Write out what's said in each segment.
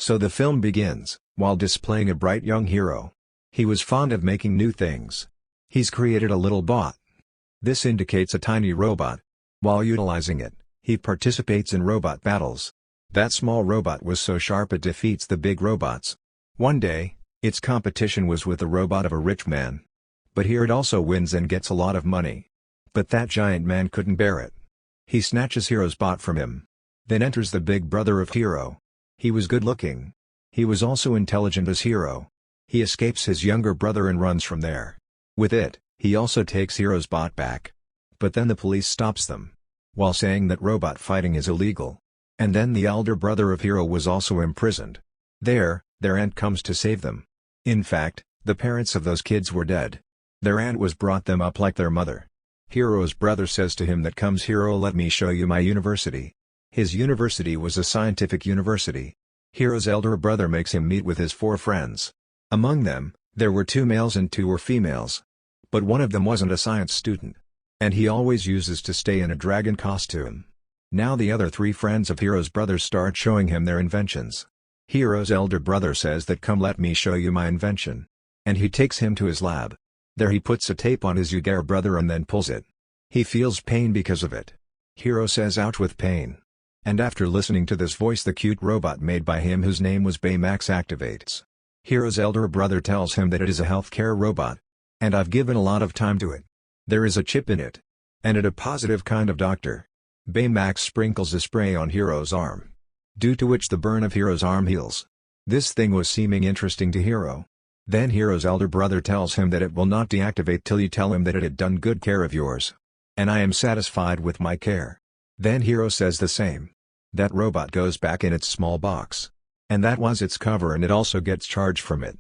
So the film begins, while displaying a bright young hero. He was fond of making new things. He's created a little bot. This indicates a tiny robot. While utilizing it, he participates in robot battles. That small robot was so sharp it defeats the big robots. One day, its competition was with the robot of a rich man. But here it also wins and gets a lot of money. But that giant man couldn't bear it. He snatches Hero's bot from him. Then enters the big brother of Hero. He was good looking. He was also intelligent as Hero. He escapes his younger brother and runs from there. With it, he also takes Hero's bot back. But then the police stops them, while saying that robot fighting is illegal. And then the elder brother of Hero was also imprisoned. Their aunt comes to save them. In fact, the parents of those kids were dead. Their aunt was brought them up like their mother. Hero's brother says to him that comes Hero, let me show you my university. His university was a scientific university. Hero's elder brother makes him meet with his 4 friends. Among them, there were 2 males and 2 were females. But one of them wasn't a science student. And he always uses to stay in a dragon costume. Now the other 3 friends of Hero's brother start showing him their inventions. Hero's elder brother says that come let me show you my invention. And he takes him to his lab. There he puts a tape on his younger brother and then pulls it. He feels pain because of it. Hero says ouch with pain. And after listening to this voice, the cute robot made by him whose name was Baymax activates. Hero's elder brother tells him that it is a healthcare robot. And I've given a lot of time to it. There is a chip in it. And it a positive kind of doctor. Baymax sprinkles a spray on Hero's arm. Due to which the burn of Hero's arm heals. This thing was seeming interesting to Hero. Then Hero's elder brother tells him that it will not deactivate till you tell him that it had done good care of yours. And I am satisfied with my care. Then Hero says the same. That robot goes back in its small box. And that was its cover and it also gets charged from it.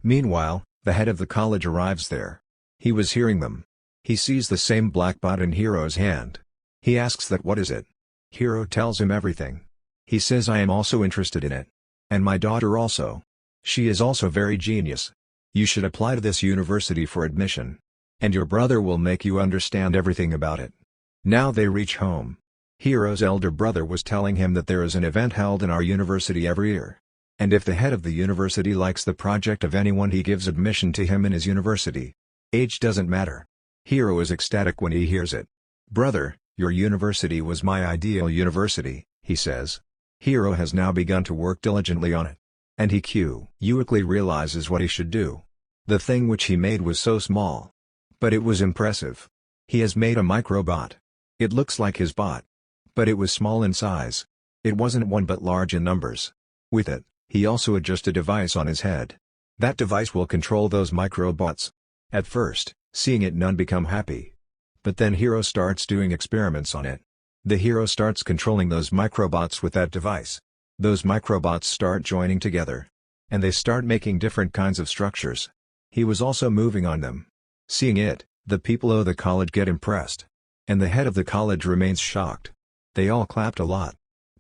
Meanwhile, the head of the college arrives there. He was hearing them. He sees the same black bot in Hero's hand. He asks that what is it? Hero tells him everything. He says I am also interested in it. And my daughter also. She is also very genius. You should apply to this university for admission. And your brother will make you understand everything about it. Now they reach home. Hero's elder brother was telling him that there is an event held in our university every year. And if the head of the university likes the project of anyone, he gives admission to him in his university. Age doesn't matter. Hero is ecstatic when he hears it. Brother, your university was my ideal university, he says. Hero has now begun to work diligently on it. And he quickly realizes what he should do. The thing which he made was so small. But it was impressive. He has made a microbot. It looks like his bot. But it was small in size. It wasn't one but large in numbers. With it, he also adjusts a device on his head. That device will control those microbots. At first, seeing it, none become happy. But then Hero starts doing experiments on it. The hero starts controlling those microbots with that device. Those microbots start joining together. And they start making different kinds of structures. He was also moving on them. Seeing it, the people of the college get impressed. And the head of the college remains shocked. They all clapped a lot.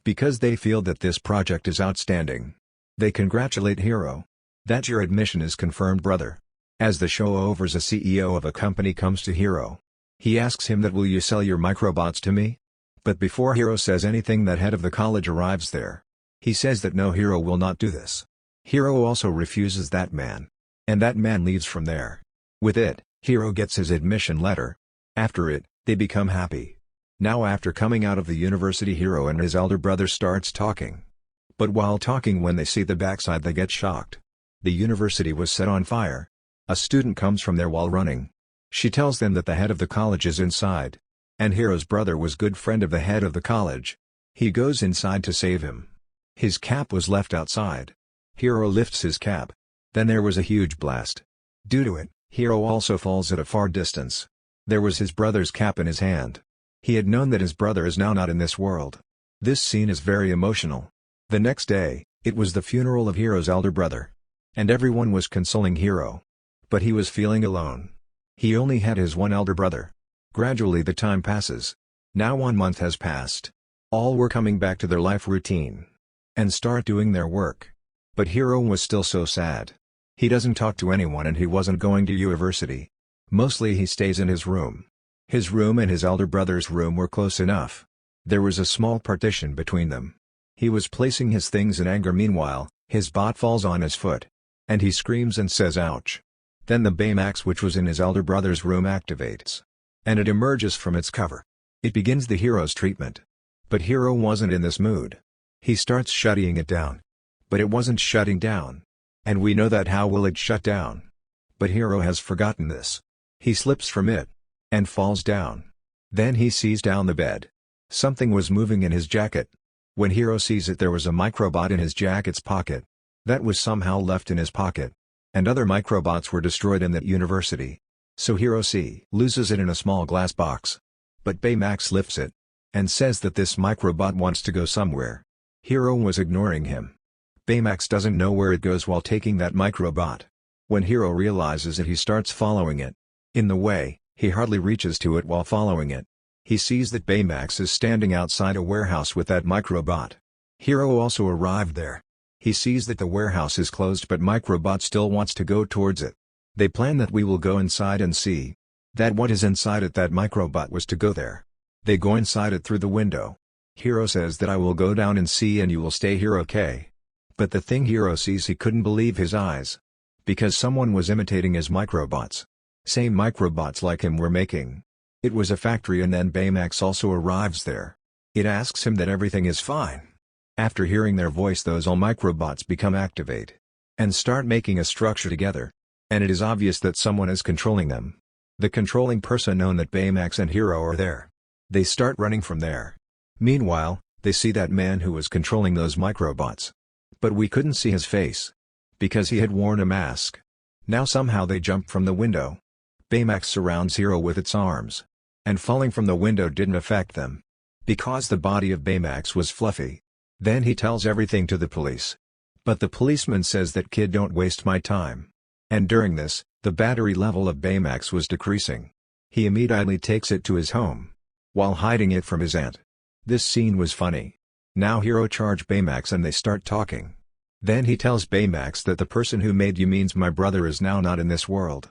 Because they feel that this project is outstanding. They congratulate Hero. That your admission is confirmed, brother. As the show overs, a CEO of a company comes to Hero. He asks him that will you sell your microbots to me? But before Hero says anything, that head of the college arrives there. He says that no, Hero will not do this. Hero also refuses that man. And that man leaves from there. With it, Hero gets his admission letter. After it, they become happy. Now after coming out of the university, Hero and his elder brother starts talking. But while talking, when they see the backside, they get shocked. The university was set on fire. A student comes from there while running. She tells them that the head of the college is inside. And Hero's brother was good friend of the head of the college. He goes inside to save him. His cap was left outside. Hero lifts his cap. Then there was a huge blast. Due to it, Hero also falls at a far distance. There was his brother's cap in his hand. He had known that his brother is now not in this world. This scene is very emotional. The next day, it was the funeral of Hero's elder brother. And everyone was consoling Hero. But he was feeling alone. He only had his one elder brother. Gradually the time passes. Now 1 month has passed. All were coming back to their life routine. And start doing their work. But Hero was still so sad. He doesn't talk to anyone and he wasn't going to university. Mostly he stays in his room. His room and his elder brother's room were close enough. There was a small partition between them. He was placing his things in anger. Meanwhile, His bot falls on his foot. And he screams and says ouch. Then the Baymax which was in his elder brother's room activates. And it emerges from its cover. It begins the hero's treatment. But Hero wasn't in this mood. He starts shutting it down. But it wasn't shutting down. And we know that how will it shut down? But Hero has forgotten this. He slips from it. And falls down. Then he sees down the bed. Something was moving in his jacket. When Hero sees it, there was a microbot in his jacket's pocket. That was somehow left in his pocket. And other microbots were destroyed in that university. So Hero loses it in a small glass box. But Baymax lifts it. And says that this microbot wants to go somewhere. Hero was ignoring him. Baymax doesn't know where it goes while taking that microbot. When Hero realizes it, he starts following it. In the way, he hardly reaches to it while following it. He sees that Baymax is standing outside a warehouse with that microbot. Hero also arrived there. He sees that the warehouse is closed, but Microbot still wants to go towards it. They plan that we will go inside and see that what is inside it. That Microbot was to go there. They go inside it through the window. Hero says that I will go down and see and you will stay here, okay? But the thing Hero sees, he couldn't believe his eyes. Because someone was imitating his microbots. Same microbots like him were making. It was a factory, and then Baymax also arrives there. It asks him that everything is fine. After hearing their voice, those all microbots become activate. And start making a structure together. And it is obvious that someone is controlling them. The controlling person known that Baymax and Hero are there. They start running from there. Meanwhile, they see that man who was controlling those microbots. But we couldn't see his face. Because he had worn a mask. Now somehow they jump from the window. Baymax surrounds Hero with its arms. And falling from the window didn't affect them. Because the body of Baymax was fluffy. Then he tells everything to the police. But the policeman says that kid, don't waste my time. And during this, the battery level of Baymax was decreasing. He immediately takes it to his home. While hiding it from his aunt. This scene was funny. Now Hero charge Baymax and they start talking. Then he tells Baymax that the person who made you means my brother is now not in this world.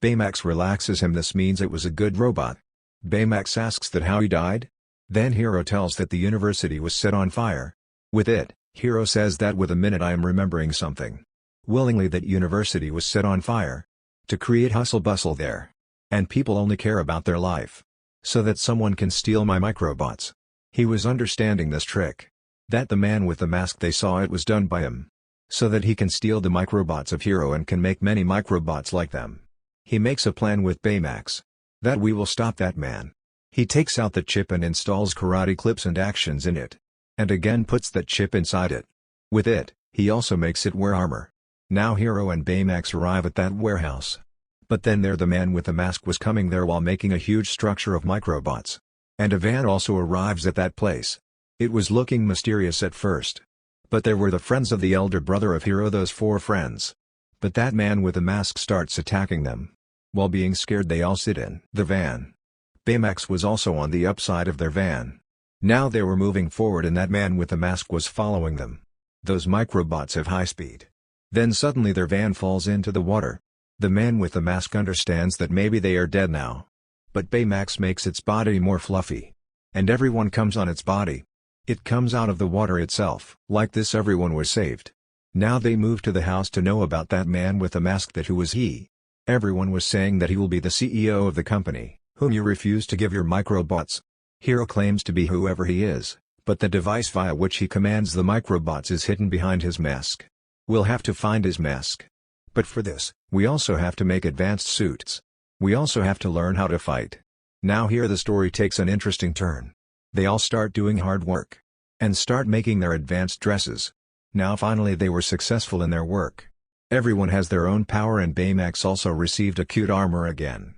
Baymax relaxes him, this means it was a good robot. Baymax asks that how he died? Then Hero tells that the university was set on fire. With it, Hero says that with a minute I am remembering something. Willingly that university was set on fire. To create hustle bustle there. And people only care about their life. So that someone can steal my microbots. He was understanding this trick. That the man with the mask, they saw it was done by him. So that he can steal the microbots of Hero and can make many microbots like them. He makes a plan with Baymax. That we will stop that man. He takes out the chip and installs karate clips and actions in it. And again puts that chip inside it. With it, he also makes it wear armor. Now Hero and Baymax arrive at that warehouse. But then there the man with the mask was coming there while making a huge structure of microbots. And a van also arrives at that place. It was looking mysterious at first. But there were the friends of the elder brother of Hero, those 4 friends. But that man with the mask starts attacking them. While being scared they all sit in the van. Baymax was also on the upside of their van. Now they were moving forward and that man with the mask was following them. Those microbots have high speed. Then suddenly their van falls into the water. The man with the mask understands that maybe they are dead now. But Baymax makes its body more fluffy. And everyone comes on its body. It comes out of the water itself. Like this everyone was saved. Now they move to the house to know about that man with the mask, that who was he. Everyone was saying that he will be the CEO of the company, whom you refuse to give your microbots. Hero claims to be whoever he is, but the device via which he commands the microbots is hidden behind his mask. We'll have to find his mask. But for this, we also have to make advanced suits. We also have to learn how to fight. Now here the story takes an interesting turn. They all start doing hard work. And start making their advanced dresses. Now finally they were successful in their work. Everyone has their own power and Baymax also received a cute armor again.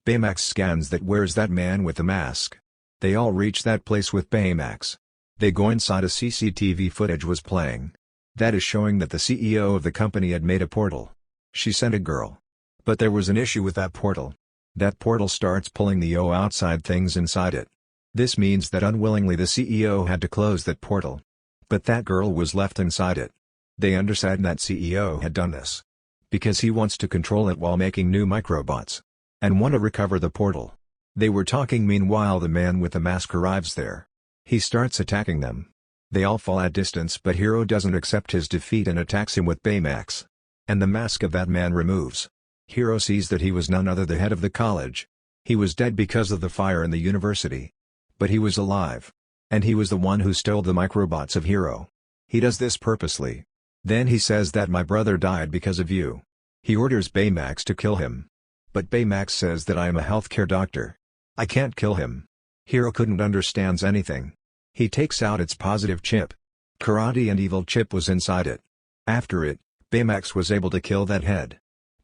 Baymax scans that where's that man with the mask. They all reach that place with Baymax. They go inside, a CCTV footage was playing. That is showing that the CEO of the company had made a portal. She sent a girl. But there was an issue with that portal. That portal starts pulling the outside things inside it. This means that unwillingly the CEO had to close that portal. But that girl was left inside it. They understand that CEO had done this because he wants to control it while making new microbots. And want to recover the portal. They were talking, meanwhile the man with the mask arrives there. He starts attacking them. They all fall at distance, but Hero doesn't accept his defeat and attacks him with Baymax. And the mask of that man removes. Hero sees that he was none other the head of the college. He was dead because of the fire in the university. But he was alive. And he was the one who stole the microbots of Hero. He does this purposely. Then he says that my brother died because of you. He orders Baymax to kill him. But Baymax says that I am a healthcare doctor. I can't kill him. Hero couldn't understand anything. He takes out its positive chip. Karate and evil chip was inside it. After it, Baymax was able to kill that head.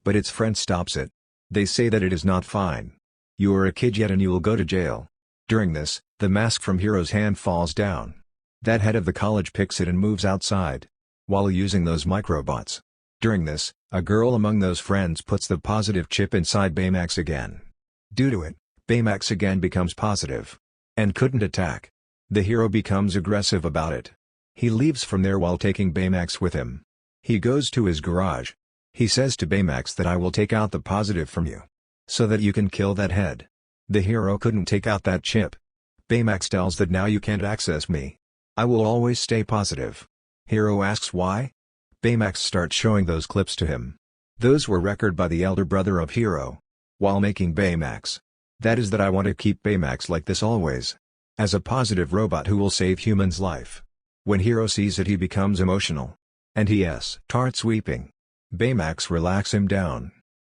But its friend stops it. They say that it is not fine. You are a kid yet and you will go to jail. During this, the mask from Hero's hand falls down. That head of the college picks it and moves outside. While using those microbots. During this, a girl among those friends puts the positive chip inside Baymax again. Due to it, Baymax again becomes positive. And couldn't attack. The hero becomes aggressive about it. He leaves from there while taking Baymax with him. He goes to his garage. He says to Baymax that I will take out the positive from you. So that you can kill that head. The hero couldn't take out that chip. Baymax tells that now you can't access me. I will always stay positive. Hero asks why? Baymax starts showing those clips to him. Those were recorded by the elder brother of Hero. While making Baymax. That is that I want to keep Baymax like this always. As a positive robot who will save humans' life. When Hero sees it he becomes emotional. And he starts weeping. Baymax relaxes him down.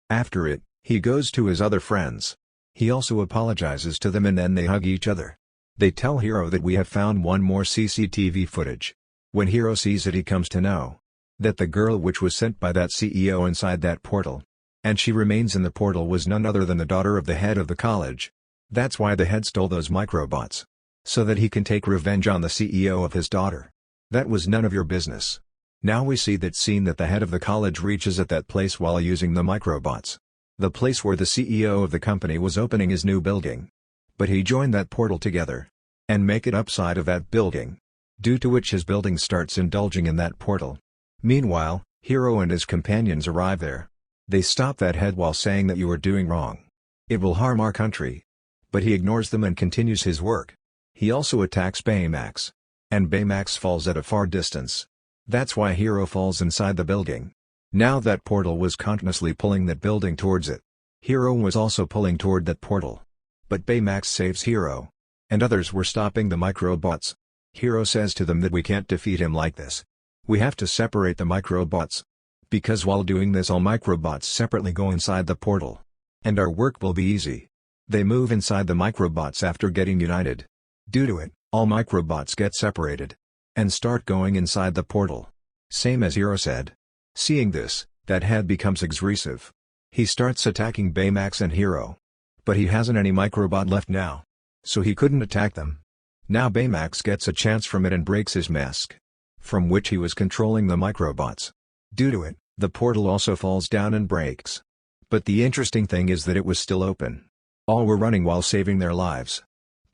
After it, he goes to his other friends. He also apologizes to them and then they hug each other. They tell Hero that we have found one more CCTV footage. When Hero sees it he comes to know. That the girl which was sent by that CEO inside that portal. And she remains in the portal was none other than the daughter of the head of the college. That's why the head stole those microbots. So that he can take revenge on the CEO of his daughter. That was none of your business. Now we see that scene that the head of the college reaches at that place while using the microbots. The place where the CEO of the company was opening his new building. But he joined that portal together. And make it upside of that building. Due to which his building starts indulging in that portal. Meanwhile, Hero and his companions arrive there. They stop that head while saying that you are doing wrong. It will harm our country. But he ignores them and continues his work. He also attacks Baymax. And Baymax falls at a far distance. That's why Hero falls inside the building. Now that portal was continuously pulling that building towards it. Hero was also pulling toward that portal. But Baymax saves Hero. And others were stopping the microbots. Hero says to them that we can't defeat him like this. We have to separate the microbots. Because while doing this all microbots separately go inside the portal. And our work will be easy. They move inside the microbots after getting united. Due to it, all microbots get separated. And start going inside the portal. Same as Hero said. Seeing this, that head becomes aggressive. He starts attacking Baymax and Hero. But he hasn't any microbot left now. So he couldn't attack them. Now Baymax gets a chance from it and breaks his mask. From which he was controlling the microbots. Due to it, the portal also falls down and breaks. But the interesting thing is that it was still open. All were running while saving their lives.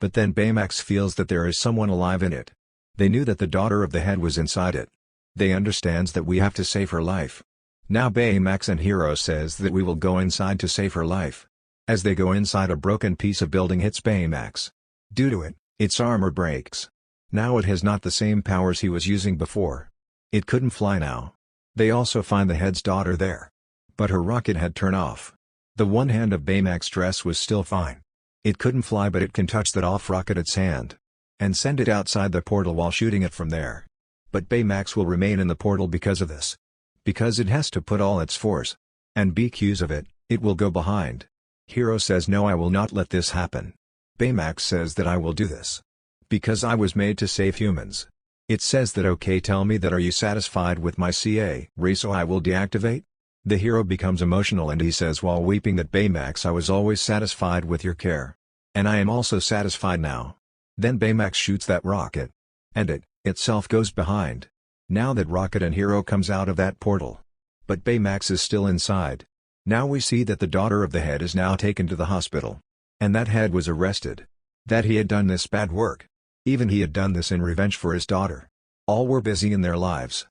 But then Baymax feels that there is someone alive in it. They knew that the daughter of the head was inside it. They understands that we have to save her life. Now Baymax and Hero says that we will go inside to save her life. As they go inside a broken piece of building hits Baymax. Due to it, its armor breaks. Now it has not the same powers he was using before. It couldn't fly now. They also find the head's daughter there. But her rocket had turned off. The one hand of Baymax's dress was still fine. It couldn't fly but it can touch that off rocket's hand. And send it outside the portal while shooting it from there. But Baymax will remain in the portal because of this. Because it has to put all its force. And BQs of it, it will go behind. Hero says no I will not let this happen. Baymax says that I will do this. Because I was made to save humans. It says that okay tell me that are you satisfied with my CA so I will deactivate? The hero becomes emotional and he says while weeping that Baymax I was always satisfied with your care. And I am also satisfied now. Then Baymax shoots that rocket. And it, itself goes behind. Now that rocket and hero comes out of that portal. But Baymax is still inside. Now we see that the daughter of the head is now taken to the hospital. And that head was arrested. That he had done this bad work. Even he had done this in revenge for his daughter. All were busy in their lives.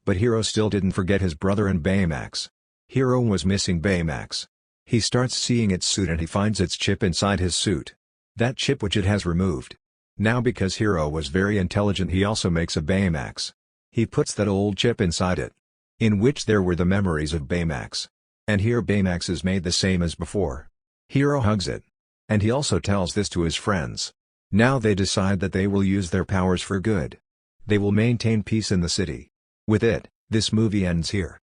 But Hero still didn't forget his brother and Baymax. Hero was missing Baymax. He starts seeing its suit and he finds its chip inside his suit. That chip which it has removed. Now because Hero was very intelligent, he also makes a Baymax. He puts that old chip inside it, in which there were the memories of Baymax. And here Baymax is made the same as before. Hero hugs it. And he also tells this to his friends. Now they decide that they will use their powers for good. They will maintain peace in the city. With it, this movie ends here.